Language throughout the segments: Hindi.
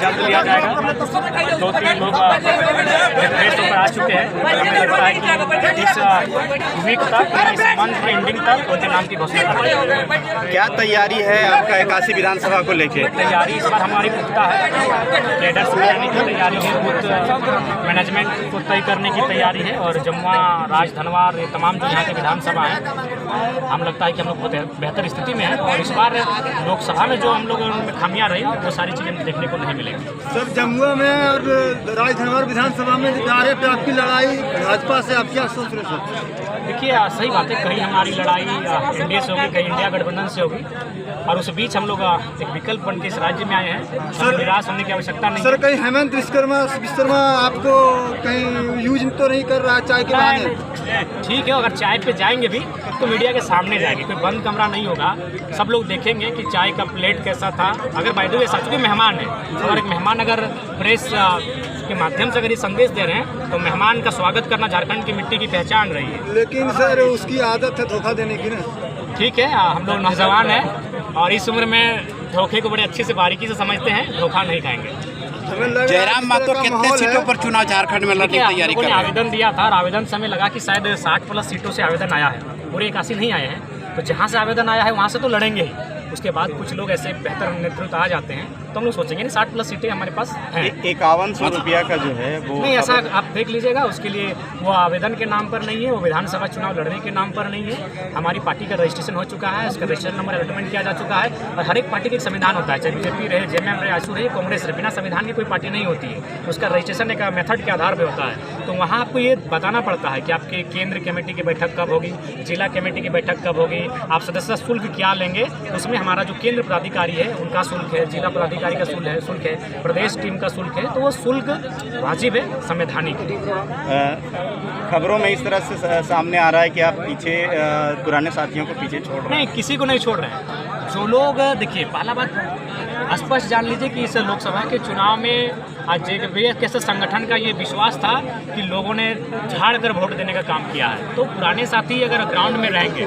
जल्द लिया जाएगा। 2-3 लोग रिक्वेस्ट पर आ चुके हैं। हमें लगता है कि इस वीक तक, इस मंथ के एंडिंग तक उनके नाम की घोषणा कर देंगे। क्या तैयारी है आपका इक्यासी विधानसभा को लेके? तैयारी इस बार हमारी पुख्ता है। कैडर्स बनाने की तैयारी है, बूथ मैनेजमेंट को तय करने की तैयारी है, और जमुआ, राज, धनवार, ये तमाम जो यहाँ के विधानसभा हैं, हम लगता है कि हम लोग बहुत बेहतर स्थिति में हैं। और इस बार लोकसभा में जो हम लोग उनमें खामियां रही वो सारी चीज़ें देखने को नहीं मिलेंगी। सर, जमुआ में और राज, धनवार विधानसभा में जा रहे पे आपकी लड़ाई भाजपा से, आप क्या सोच रहे सर? देखिए, सही बात है, कहीं हमारी लड़ाई एनडीए से होगी, कहीं इंडिया गठबंधन से होगी, और उस बीच हम लोग एक विकल्प बन के इस राज्य में आए हैं। सर, निराश होने की आवश्यकता नहीं। सर, कहीं हेमंत विश्वकर्मा आपको कहीं यूज तो नहीं कर रहा चाय के बहाने? ठीक है, अगर चाय पे जाएंगे भी तो मीडिया के सामने जाएंगे, कोई बंद कमरा नहीं होगा। सब लोग देखेंगे कि चाय का प्लेट कैसा था। अगर बाय द वे सच में मेहमान है, और एक मेहमान अगर प्रेस के माध्यम से अगर ये संदेश दे रहे हैं, तो मेहमान का स्वागत करना झारखंड की मिट्टी की पहचान रही है। लेकिन सर, उसकी आदत है धोखा देने की ना। ठीक है, हम लोग नौजवान हैं और इस उम्र में धोखे को बड़े अच्छे से बारीकी से समझते हैं, धोखा नहीं खाएंगे। जयराम महतो कितने सीटों पर चुनाव झारखंड में लड़ने की तैयारी कर रहे हैं? आवेदन दिया था और आवेदन से हमें लगा कि शायद 60+ सीटों से आवेदन आया है, पूरे 81 नहीं आए हैं। तो जहाँ से आवेदन आया है वहाँ से तो लड़ेंगे ही। उसके बाद कुछ लोग ऐसे बेहतर नेतृत्व आ जाते हैं तो हम लोग सोचेंगे नहीं, 60+ सीटें हमारे पास हैं। 5100 रुपया का जो है वो नहीं, ऐसा आप देख लीजिएगा। उसके लिए वो आवेदन के नाम पर नहीं है, वो विधानसभा चुनाव लड़ने के नाम पर नहीं है। हमारी पार्टी का रजिस्ट्रेशन हो चुका है, उसका रजिस्ट्रेशन नंबर अलॉटमेंट किया जा चुका है, और हर एक पार्टी का एक संविधान होता है, चाहे बीजेपी रहे, जेएमएम रहे, आजसू रहे, कांग्रेस रहे, बिना संविधान की कोई पार्टी नहीं होती है। उसका रजिस्ट्रेशन एक मेथड के आधार पर होता है। तो वहाँ आपको ये बताना पड़ता है कि आपके केंद्र कमेटी की बैठक कब होगी, जिला कमेटी की बैठक कब होगी, आप सदस्यता शुल्क क्या लेंगे। उसमें हमारा जो केंद्र पदाधिकारी है उनका शुल्क है, जिला पदाधिकारी का शुल्क है, प्रदेश टीम का शुल्क है, तो वो शुल्क वाजिब है, संवैधानिक। खबरों में इस तरह से सामने आ रहा है कि आप पीछे पुराने साथियों को पीछे छोड़ रहे हैं। नहीं, किसी को नहीं छोड़ रहे हैं। जो लोग, देखिए, पहला बात स्पष्ट जान लीजिए कि इस लोकसभा के चुनाव में आज जे कैसे संगठन का ये विश्वास था कि लोगों ने झाड़ कर वोट देने का काम किया है। तो पुराने साथी अगर ग्राउंड में रहेंगे,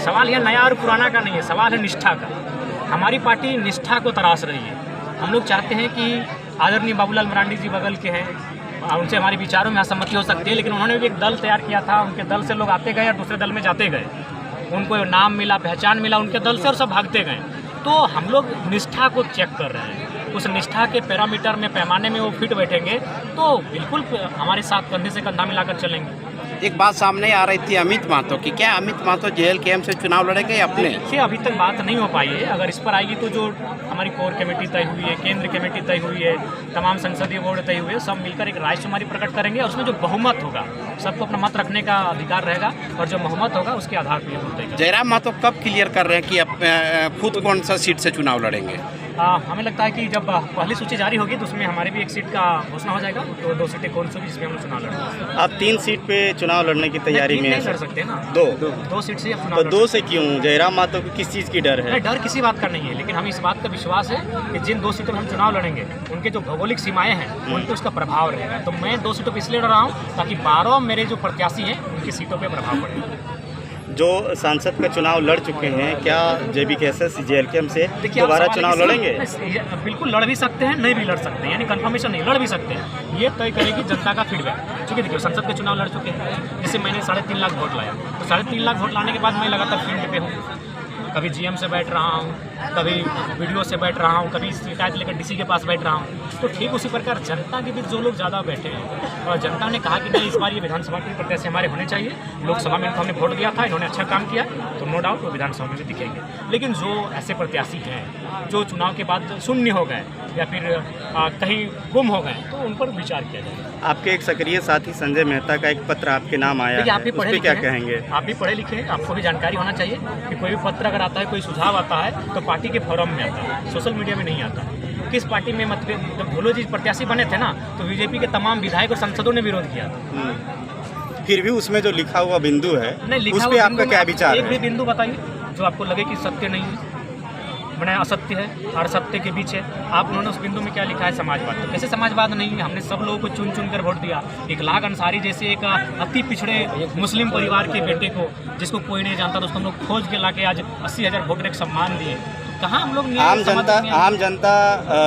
सवाल यह नया और पुराना का नहीं है, सवाल है निष्ठा का। हमारी पार्टी निष्ठा को तराश रही है। हम लोग चाहते हैं कि आदरणीय बाबूलाल मरांडी जी बगल के हैं, उनसे हमारी विचारों में असहमति हो सकती है, लेकिन उन्होंने भी एक दल तैयार किया था। उनके दल से लोग आते गए और दूसरे दल में जाते गए, उनको नाम मिला, पहचान मिला उनके दल से, और सब भागते गए। तो हम लोग निष्ठा को चेक कर रहे हैं। उस निष्ठा के पैरामीटर में, पैमाने में वो फिट बैठेंगे तो बिल्कुल हमारे साथ कंधे से कंधा मिलाकर चलेंगे। एक बात सामने आ रही थी अमित महतो की, क्या अमित महतो JLKM से चुनाव लड़ेंगे अपने? देखिए, अभी तक बात नहीं हो पाई है। अगर इस पर आएगी तो जो हमारी कोर कमेटी तय हुई है, केंद्र कमेटी तय हुई है, तमाम संसदीय बोर्ड तय हुए हैं, सब मिलकर एक रायशुमारी प्रकट करेंगे, और उसमें जो बहुमत होगा, सबको अपना मत रखने का अधिकार रहेगा, और जो बहुमत होगा उसके आधार पर वोट देगा। जयराम महतो कब क्लियर कर रहे हैं कि खुद कौन सा सीट से चुनाव लड़ेंगे? हमें लगता है कि जब पहली सूची जारी होगी तो उसमें हमारे भी एक सीट का घोषणा हो जाएगा, तो 2 सीटें कौन सी होगी जिसमें हम चुनाव लड़ेंगे। आप 3 सीट पे चुनाव लड़ने की तैयारी में नहीं लड़ सकते ना, 2 सीट से तो 2 से क्यों? जयराम महतो को किस चीज़ की डर है? डर किसी बात का नहीं है, लेकिन हमें इस बात का विश्वास है कि जिन 2 सीटों पर हम चुनाव लड़ेंगे उनके जो भौगोलिक सीमाएं हैं उन पर उसका प्रभाव रहेगा। तो मैं 2 सीटों पर इसलिए लड़ रहा हूँ ताकि 12 मेरे जो प्रत्याशी हैं उनकी सीटों पर प्रभाव पड़ेगा। जो सांसद का चुनाव लड़ चुके हैं, क्या JBKSS JLKM से दोबारा चुनाव लड़ेंगे? बिल्कुल लड़ भी सकते हैं, नहीं भी लड़ सकते हैं, यानी कंफर्मेशन नहीं, लड़ भी सकते हैं। ये तय करेगी जनता का फीडबैक। क्योंकि देखिए, संसद के चुनाव लड़ चुके हैं, जिससे मैंने 3.5 लाख वोट लाया, तो 3.5 लाख वोट लाने के बाद मैं लगातार फील्ड पे हूँ। कभी GM से बैठ रहा हूँ, कभी वीडियो से बैठ रहा हूँ, कभी शिकायत लेकर DC के पास बैठ रहा हूँ। तो ठीक उसी प्रकार जनता के बीच जो लोग ज़्यादा बैठे हैं, और जनता ने कहा कि नहीं, इस बार ये विधानसभा के प्रत्याशी हमारे होने चाहिए। लोकसभा में हमने वोट दिया था, इन्होंने अच्छा काम किया, तो नो डाउट वो विधानसभा में भी दिखेंगे। लेकिन जो ऐसे प्रत्याशी हैं जो चुनाव के बाद शून्य हो गए या फिर कहीं गुम हो गए, तो उन पर विचार किया जाए। आपके एक सक्रिय साथी संजय मेहता का एक पत्र आपके नाम आया है, आप भी पढ़े उस पे क्या कहेंगे? आप भी पढ़े लिखे हैं, आपको भी जानकारी होना चाहिए कि कोई भी पत्र अगर आता है, कोई सुझाव आता है, तो पार्टी के फोरम में आता है, सोशल मीडिया में नहीं आता। किस पार्टी में मतभेद, जब भोलो जी प्रत्याशी बने थे ना, तो बीजेपी के तमाम विधायक और सांसदों ने विरोध किया था। फिर भी उसमें जो लिखा हुआ बिंदु है, उस पे आपका क्या विचार है? एक भी बिंदु बताइए जो आपको लगे कि सत्य नहीं है, बना असत्य है और सत्य के बीच है। आप उन्होंने उस बिंदु में क्या लिखा है? समाजवाद। तो कैसे समाजवाद नहीं है? हमने सब लोगों को चुन चुन कर वोट दिया। इकलाग अंसारी जैसे एक अति पिछड़े मुस्लिम परिवार के बेटे को, जिसको कोई नहीं जानता, तो उसको हम लोग खोज के ला के आज 80,000 वोटर एक सम्मान दिए। कहाँ हम लोग आम जनता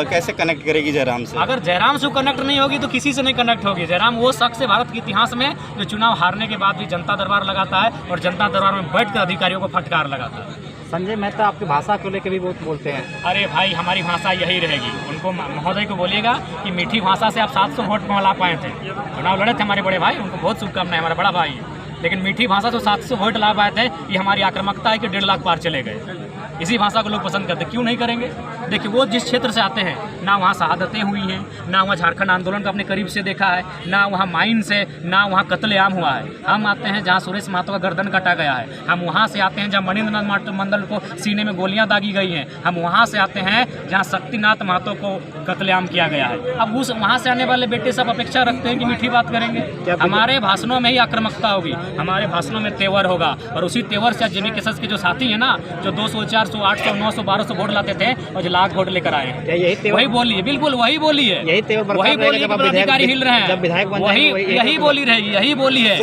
कैसे कनेक्ट करेगी जयराम से? अगर जयराम से कनेक्ट नहीं होगी तो किसी से नहीं कनेक्ट होगी। जयराम वो शख्स है भारत के इतिहास में जो चुनाव हारने के बाद भी जनता दरबार लगाता है और जनता दरबार में बैठकर अधिकारियों को फटकार लगाता है। संजय मेहता आपकी भाषा को लेकर भी बहुत बोलते हैं। अरे भाई, हमारी भाषा यही रहेगी। उनको महोदय को बोलिएगा कि मीठी भाषा से आप 700 वोट ला पाए थे, चुनाव लड़े थे हमारे बड़े भाई, उनको बहुत शुभकामनाएं, हमारा बड़ा भाई। लेकिन मीठी भाषा से 700 वोट ला पाए थे, ये हमारी आक्रामकता है कि 1.5 लाख पार चले गए। इसी भाषा को लोग पसंद करते, क्यों नहीं करेंगे? देखिए, वो जिस क्षेत्र से आते हैं, ना वहाँ शहादतें हुई हैं, ना वहाँ झारखंड आंदोलन को अपने करीब से देखा है, ना वहाँ माइंस है, ना वहाँ कत्लेआम हुआ है। हम आते हैं जहाँ सुरेश महतो का गर्दन काटा गया है। हम वहाँ से आते हैं जहाँ मणिन्द्रनाथ मंडल को सीने में गोलियां दागी गई हैं। हम वहाँ से आते हैं जहाँ शक्तिनाथ महतो को कत्लेआम किया गया है। अब उस वहाँ से आने वाले बेटे सब अपेक्षा रखते हैं कि मीठी बात करेंगे। हमारे भाषणों में ही आक्रामकता होगी, हमारे भाषणों में तेवर होगा, और उसी तेवर से जेबी केसस के जो साथी हैं ना, जो 200, 400, 800, 900, 1200 वोट लाते थे और जो लाख वोट लेकर आए हैं, वही बोली है, बिल्कुल वही बोली है, वही बोली है। पदाधिकारी हिल रहे हैं, वही यही बोली रहेगी, यही बोली है।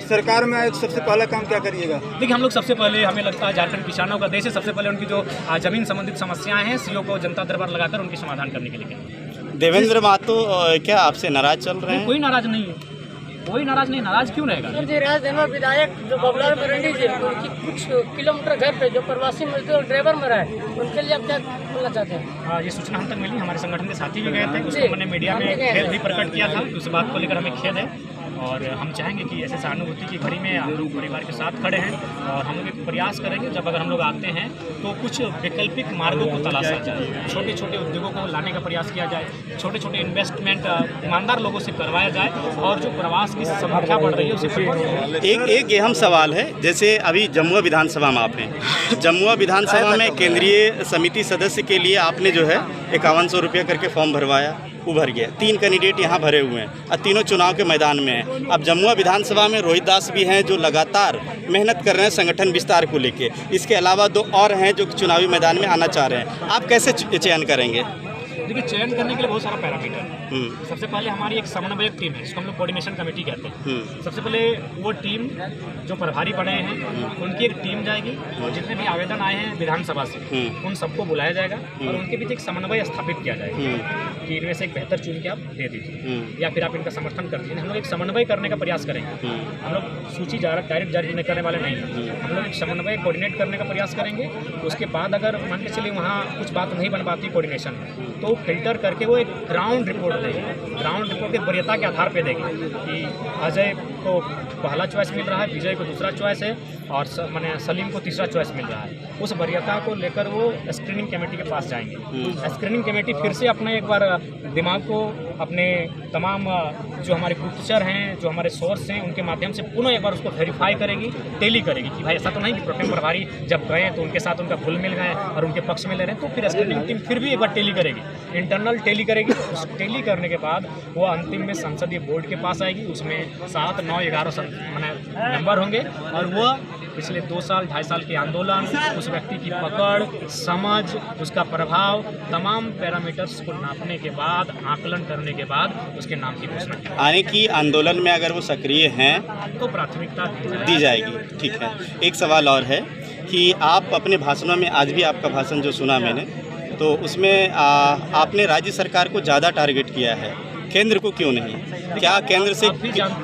सरकार में आए तो सबसे पहला काम क्या करिएगा? देखिए, हम लोग सबसे पहले, हमें लगता है झारखंड किसानों का देश है, सबसे पहले उनकी जो जमीन संबंधित समस्याएं हैं, सीओ को जनता दरबार लगाकर उनकी समाधान करने के लिए। देवेंद्र महतो क्या आपसे नाराज चल रहे हैं? कोई नाराज नहीं है, कोई नाराज नहीं, नाराज क्यों रहेगा? राज धनवर विधायक जो बबलर मरंडी जी, उनकी कुछ किलोमीटर घर पे जो प्रवासी मजदूर ड्राइवर मरा है, उनके लिए आप क्या बोलना चाहते हैं? हाँ, ये सूचना हम तक मिली, हमारे संगठन के साथी भी गए थे, उसको मैंने मीडिया में खेद भी प्रकट किया था। उस बात को लेकर हमें खेद है और हम चाहेंगे कि ऐसे सहानुभूति की घड़ी में हम लोग परिवार के साथ खड़े हैं और हम लोग एक प्रयास करेंगे, जब अगर हम लोग आते हैं तो कुछ वैकल्पिक मार्गों को तलाशा जाए, छोटे छोटे उद्योगों को लाने का प्रयास किया जाए, छोटे छोटे इन्वेस्टमेंट ईमानदार लोगों से करवाया जाए और जो प्रवास की संख्या बढ़ रही है उसे एक अहम सवाल है। जैसे अभी जमुआ विधानसभा में आपने जमुआ विधानसभा में केंद्रीय समिति सदस्य के लिए आपने जो है 5100 रुपये करके फॉर्म भरवाया, वो भर गया। 3 कैंडिडेट यहाँ भरे हुए हैं और तीनों चुनाव के मैदान में हैं। अब जमुआ विधानसभा में रोहित दास भी हैं जो लगातार मेहनत कर रहे हैं संगठन विस्तार को लेके। इसके अलावा 2 और हैं जो चुनावी मैदान में आना चाह रहे हैं। आप कैसे चयन करेंगे? देखिए, चयन करने के लिए बहुत सारा पैरामीटर है। सबसे पहले हमारी एक समन्वयक टीम है, इसको हम लोग कोऑर्डिनेशन कमेटी कहते हैं। सबसे पहले वो टीम जो प्रभारी बने हैं उनकी एक टीम जाएगी और जितने भी आवेदन आए हैं विधानसभा से उन सबको बुलाया जाएगा और उनके बीच एक समन्वय स्थापित किया जाएगा कि इनमें से एक बेहतर चुन के आप दे दीजिए या फिर आप इनका समर्थन कर दीजिए। हम लोग एक समन्वय करने का प्रयास करेंगे। हम लोग सूची डायरेक्ट जारी करने वाले नहीं हैं, हम लोग एक समन्वय कोऑर्डिनेट करने का प्रयास करेंगे। उसके बाद अगर मान के चलिए वहाँ कुछ बात नहीं बन पाती कोऑर्डिनेशन में, तो फिल्टर करके वो एक ग्राउंड रिपोर्ट देगी। ग्राउंड रिपोर्ट की वरीयता के आधार पे देगी कि अजय को पहला चॉइस मिल रहा है, विजय को दूसरा चॉइस है और सलीम को तीसरा चॉइस मिल रहा है। उस वरीयता को लेकर वो स्क्रीनिंग कमेटी के पास जाएंगे। स्क्रीनिंग कमेटी फिर से अपने एक बार दिमाग को अपने तमाम जो हमारे गुप्तचर हैं, जो हमारे सोर्स हैं, उनके माध्यम से पुनः एक बार उसको वेरीफाई करेगी, टेली करेगी कि भाई ऐसा तो नहीं कि प्रोटेम प्रभारी जब गए तो उनके साथ उनका घुल मिल गए और उनके पक्ष में ले रहे हैं। तो फिर स्क्रीनिंग टीम फिर भी एक बार टेली करेगी, इंटरनल टेली करेगी। उस टेली करने के बाद वो अंतिम में संसदीय बोर्ड के पास आएगी। उसमें 7, 9, 11 नंबर होंगे और वो पिछले 2 साल 2.5 साल के आंदोलन, उस व्यक्ति की पकड़, समझ, उसका प्रभाव, तमाम पैरामीटर्स को नापने के बाद, आकलन करने के बाद उसके नाम की घोषणा की आने की आंदोलन में अगर वो सक्रिय हैं तो प्राथमिकता दी जाएगी। ठीक है, एक सवाल और है कि आप अपने भाषणों में, आज भी आपका भाषण जो सुना मैंने, तो उसमें आपने राज्य सरकार को ज़्यादा टारगेट किया है, केंद्र को क्यों नहीं? क्या केंद्र से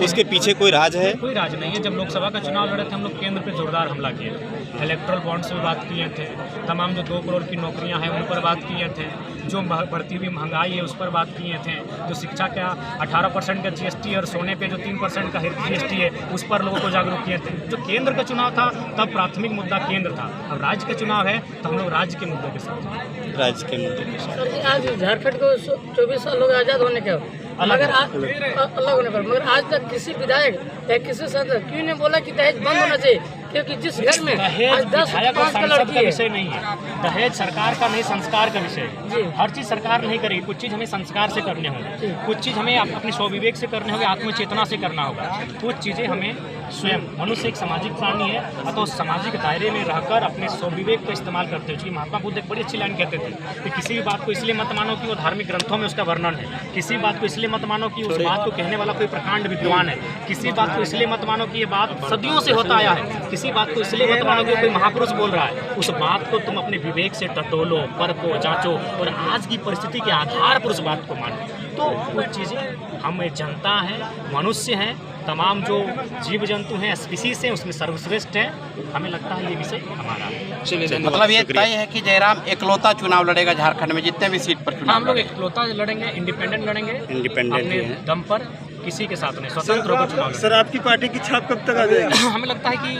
उसके पीछे कोई राज है? कोई राज नहीं है। जब लोकसभा का चुनाव लड़े थे हम लोग केंद्र पे जोरदार हमला किए थे। इलेक्ट्रल बॉन्ड्स पे बात किए थे, तमाम जो 2 करोड़ की नौकरियां हैं उन पर बात किए थे, जो बढ़ती हुई महंगाई है उस पर बात किए थे, जो शिक्षा का 18% का GST और सोने पे जो 3% का GST है उस पर लोगों को जागरूक किए थे। जो केंद्र का चुनाव था तब प्राथमिक मुद्दा केंद्र था। अब राज्य का चुनाव है तो हम लोग राज्य के मुद्दे के साथ, राज्य के मुद्दे के साथ। सर जी, आज झारखंड को 24 साल हो गए आज़ाद होने के, मगर अलग होने पर, मगर आज तक किसी विधायक या किसी सदस्य क्यों नहीं बोला कि दहेज बंद होना चाहिए? क्योंकि जिस घर में दहेज विधायक और सांसद का विषय नहीं है, दहेज सरकार का नहीं, संस्कार का विषय है। हर चीज़ सरकार नहीं करेगी, कुछ चीज़ हमें संस्कार से करने होंगे, कुछ चीज़ हमें अपने स्वविवेक से करने होंगे, आत्मचेतना से करना होगा। कुछ चीज़ें हमें स्वयं, मनुष्य एक सामाजिक प्राणी है, अतः सामाजिक दायरे में रहकर अपने स्वविवेक का इस्तेमाल करते हुए। महात्मा बुद्ध एक बड़ी अच्छी लाइन कहते थे कि किसी भी बात को इसलिए मत मानो कि वो धार्मिक ग्रंथों में उसका वर्णन है, किसी बात को इसलिए मत मानो कि उस बात को कहने वाला कोई प्रकांड विद्वान है, किसी बात को इसलिए मत मानो कि ये बात सदियों से होता आया है, किसी बात को इसलिए मत मानो कि कोई महापुरुष बोल रहा है, उस बात को तुम अपने विवेक से टटोलो, परखो, जांचो और आज की परिस्थिति के आधार पर उस बात को मानो। तो कुछ चीज़ें हम जनता हैं, मनुष्य हैं, तमाम जो जीव जंतु हैं, स्पीसीज हैं, उसमें सर्वश्रेष्ठ है। हमें लगता है ये विषय हमारा है। मतलब ये तय है कि जयराम एकलौता चुनाव लड़ेगा झारखंड में जितने भी सीट पर चुनाव हम लोग एकलौता लड़ेंगे, इंडिपेंडेंट लड़ेंगे, इंडिपेंडेंट अपने ही है। दम पर, किसी के साथ नहीं, स्वतंत्र होकर चुनाव लड़ेंगे। सर आपकी पार्टी की छाप कब तक आ जाएगी? हमें लगता है कि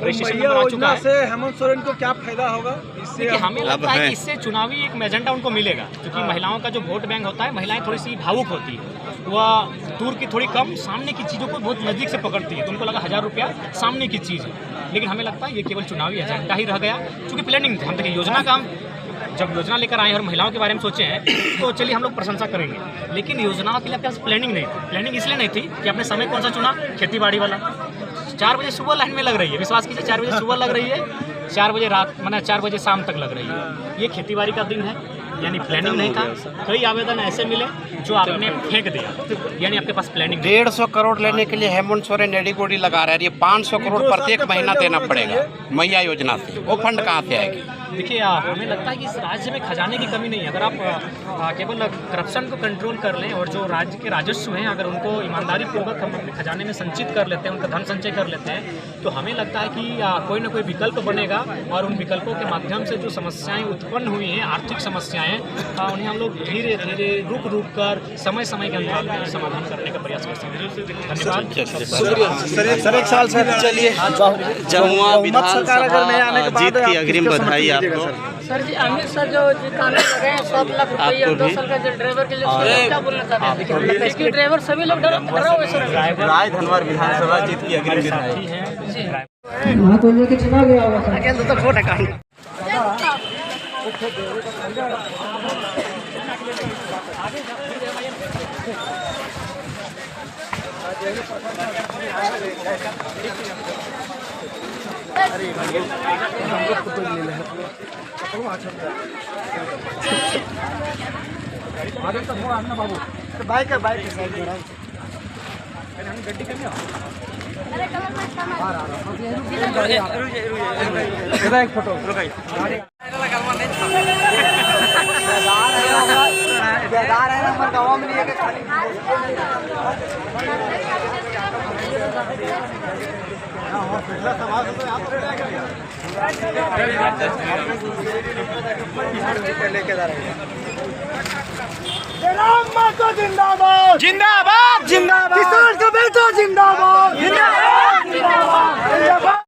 रजिस्ट्रेशन नंबर आ चुका है। से हेमंत सोरेन को क्या फायदा होगा इससे? देखिए, हमें लगता है है। कि इससे चुनावी एक एजेंडा उनको मिलेगा, क्योंकि महिलाओं का जो वोट बैंक होता है, महिलाएं थोड़ी सी भावुक होती है, वह दूर की थोड़ी कम, सामने की चीज़ों को बहुत नज़दीक से पकड़ती है। तो उनको लगा 1000 रुपया सामने की चीज़ है, लेकिन हमें लगता है ये केवल चुनावी एजेंडा ही रह गया, क्योंकि प्लानिंग थी। हम देखिए योजना का, जब योजना लेकर आए और महिलाओं के बारे में सोचे हैं, तो चलिए हम लोग प्रशंसा करेंगे, लेकिन योजनाओं के लिए आपके पास प्लानिंग नहीं थी। प्लानिंग इसलिए नहीं थी कि आपने समय कौन सा चुना, खेती बाड़ी वाला। 4 बजे सुबह लाइन में लग रही है, विश्वास कीजिए, 4 बजे सुबह लग रही है, 4 बजे रात, माना 4 बजे शाम तक लग रही है। ये खेती बाड़ी का दिन है, यानी प्लानिंग नहीं था। कई आवेदन ऐसे मिले जो आपने फेंक दिया, यानी आपके पास प्लानिंग नहीं। 150 करोड़ लेने के लिए हेमंत सोरेन एडी गोडी लगा रहा है। ये 500 करोड़ प्रत्येक महीना देना पड़ेगा मैया योजना से। वो फंड कहाँ से आएगी? देखिए, हमें लगता है कि इस राज्य में खजाने की कमी नहीं है। अगर आप केवल करप्शन को कंट्रोल कर लें और जो राज्य के राजस्व हैं, अगर उनको ईमानदारी पूर्वक हम अपने खजाने में संचित कर लेते हैं, उनका धन संचय कर लेते हैं, तो हमें लगता है कि कोई ना कोई विकल्प बनेगा और उन विकल्पों के माध्यम से जो समस्याएं उत्पन्न हुई हैं, आर्थिक समस्याएं, उन्हें हम लोग धीरे धीरे रुक कर समय समय के अंतराल में समाधान करने का प्रयास कर सकते हैं। धन्यवाद। सर एक साल से चलिए जमुआ विधानसभा जीत की अग्रिम बधाई आपको। सर जी, अमित सर जो जिताने लगे हैं 7 लाख रुपया, 2 साल का जो ड्राइवर के लिए, क्या बोलना चाहते हैं? इसकी ड्राइवर सभी लोग डरा हुए सर। राय धनवार विधानसभा जीत की अग्रिम बधाई। वहाँ तो लेके चला गया होगा तो छोटा काम। बाइक है साइड में एक फोटो जिंदाबाद जिंदाबाद जिंदाबाद, किसान का बेटा जिंदाबाद जिंदाबाद जिंदाबाद।